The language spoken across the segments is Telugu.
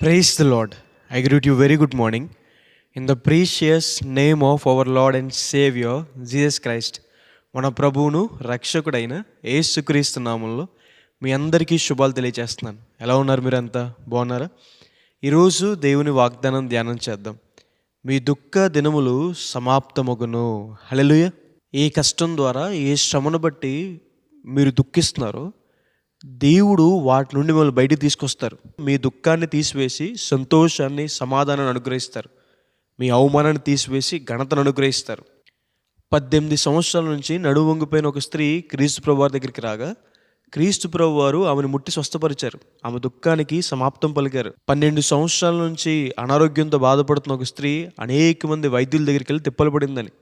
Praise the Lord. I greet you very good morning. In the precious name of our Lord and Savior, Jesus Christ, మన ప్రభువును రక్షకుడైన యేసుక్రీస్తు నామంలో మీ అందరికీ శుభాలు తెలియజేస్తున్నాను. ఎలా ఉన్నారు మీరంతా? బాగున్నారా? ఈరోజు దేవుని వాగ్దానం ధ్యానం చేద్దాం. మీ దుఃఖ దినములు సమాప్తమగును. హల్లెలూయా. ఏ కష్టం ద్వారా, ఏ శ్రమను బట్టి మీరు దుఃఖిస్తున్నారో దేవుడు వాటి నుండి మిమ్మల్ని బయటికి తీసుకొస్తారు. మీ దుఃఖాన్ని తీసివేసి సంతోషాన్ని, సమాధానాన్ని అనుగ్రహిస్తారు. మీ అవమానాన్ని తీసివేసి ఘనతను అనుగ్రహిస్తారు. 18 సంవత్సరాల నుంచి నడుము వంగిపోయిన ఒక స్త్రీ క్రీస్తు ప్రభు వారి దగ్గరికి రాగా క్రీస్తు ప్రభు వారు ఆమెను ముట్టి స్వస్థపరిచారు. ఆమె దుఃఖానికి సమాప్తం పలికారు. 12 సంవత్సరాల నుంచి అనారోగ్యంతో బాధపడుతున్న ఒక స్త్రీ అనేక మంది వైద్యుల దగ్గరికి వెళ్ళి తిప్పలు పడిందని,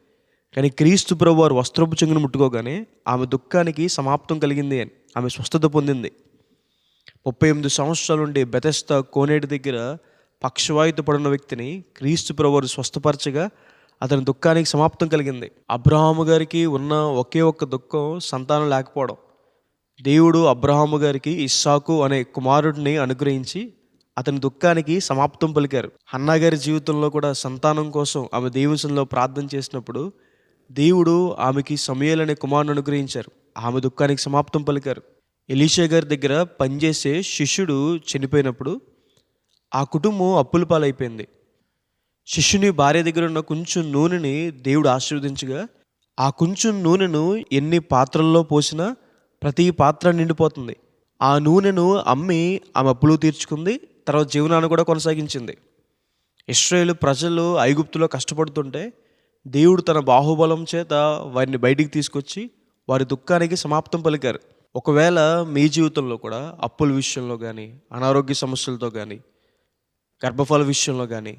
కానీ క్రీస్తు ప్రభు వారు వస్త్రపు చెంగును ముట్టుకోగానే ఆమె దుఃఖానికి సమాప్తం కలిగింది అని ఆమె స్వస్థత పొందింది. 38 సంవత్సరాల నుండి బెతెస్దా కోనేటి దగ్గర పక్షవాయుతో పడిన వ్యక్తిని క్రీస్తు ప్రభు వారు స్వస్థపరచగా అతని దుఃఖానికి సమాప్తం కలిగింది. అబ్రహాము గారికి ఉన్న ఒకే ఒక్క దుఃఖం సంతానం లేకపోవడం. దేవుడు అబ్రహాము గారికి ఇస్సాకు అనే కుమారుడిని అనుగ్రహించి అతని దుఃఖానికి సమాప్తం పలికారు. హన్నా గారి జీవితంలో కూడా సంతానం కోసం ఆమె దేవునిలో ప్రార్థన చేసినప్పుడు దేవుడు ఆమెకి సమూయేలు అనే కుమారుని అనుగ్రహించారు. ఆమె దుఃఖానికి సమాప్తం పలికారు. ఎలీషా గారి దగ్గర పనిచేసే శిష్యుడు చనిపోయినప్పుడు ఆ కుటుంబం అప్పుల పాలైపోయింది. శిష్యుని భార్య దగ్గర ఉన్న కొంచెం నూనెని దేవుడు ఆశీర్వదించగా ఆ కొంచెం నూనెను ఎన్ని పాత్రల్లో పోసినా ప్రతి పాత్ర నిండిపోతుంది. ఆ నూనెను అమ్మి ఆమె అప్పులు తీర్చుకుంది. తర్వాత జీవనాన్ని కూడా కొనసాగించింది. ఇశ్రాయేలు ప్రజలు ఐగుప్తులో కష్టపడుతుంటే దేవుడు తన బాహుబలం చేత వారిని బయటికి తీసుకొచ్చి వారి దుఃఖానికి సమాప్తం పలికారు. ఒకవేళ మీ జీవితంలో కూడా అప్పుల విషయంలో కానీ, అనారోగ్య సమస్యలతో కానీ, గర్భఫల విషయంలో కానీ,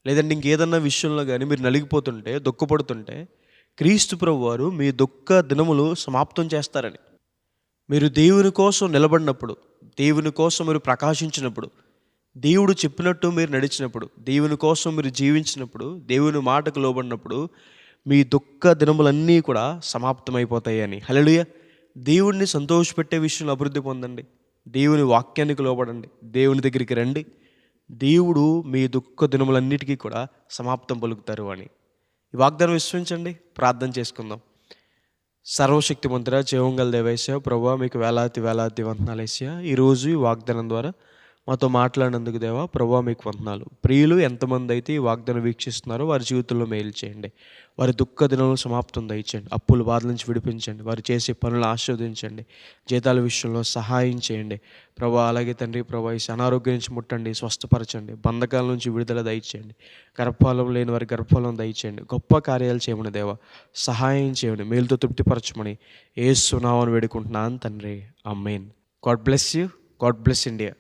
లేదంటే ఇంకేదన్నా విషయంలో కానీ మీరు నలిగిపోతుంటే, దుఃఖపడుతుంటే క్రీస్తు ప్రభు వారు మీ దుఃఖ దినములు సమాప్తం చేస్తారని. మీరు దేవుని కోసం నిలబడినప్పుడు, దేవుని కోసం మీరు ప్రకాశించినప్పుడు, దేవుడు చెప్పినట్టు మీరు నడిచినప్పుడు, దేవుని కోసం మీరు జీవించినప్పుడు, దేవుని మాటకు లోబడినప్పుడు మీ దుఃఖ దినములన్నీ కూడా సమాప్తమైపోతాయి అని. హల్లెలూయా. దేవుడిని సంతోషపెట్టే విషయంలో అభివృద్ధి పొందండి. దేవుని వాక్యానికి లోబడండి. దేవుని దగ్గరికి రండి. దేవుడు మీ దుఃఖ దినములన్నిటికీ కూడా సమాప్తం పలుకుతారు అని. ఈ వాగ్దానం విశ్వసించండి. ప్రార్థన చేసుకుందాం. సర్వశక్తిమంతుడా, జీవంగల దేవేశ్వర ప్రభువా, మీకు వేలాది వేలాది వందనాలు యేసయ్యా. ఈరోజు ఈ వాగ్దానం ద్వారా మాతో మాట్లాడినందుకు దేవా ప్రభువా మీకు వందనాలు. ప్రియులు ఎంతమంది అయితే ఈ వాగ్దానం వీక్షిస్తున్నారో వారి జీవితంలో మేలు చేయండి. వారి దుఃఖ దినములు సమాప్తం దయచేయండి. అప్పుల బాధ నుంచి విడిపించండి. వారు చేసే పనులు ఆశీర్వదించండి. జీతాల విషయంలో సహాయం చేయండి ప్రభువా. అలాగే తండ్రి ప్రభువా, ఈ అనారోగ్యం నుంచి ముట్టండి, స్వస్థపరచండి. బంధకాల నుంచి విడుదల దయచేయండి. గర్భఫలం లేని వారి గర్భఫలం దయచేయండి. గొప్ప కార్యాలు చేయమని దేవా సహాయం చేయండి. మేలుతో తృప్తిపరచమని యేసు నామమున వేడుకుంటున్నాను తండ్రి. Amen. God bless you. God bless India.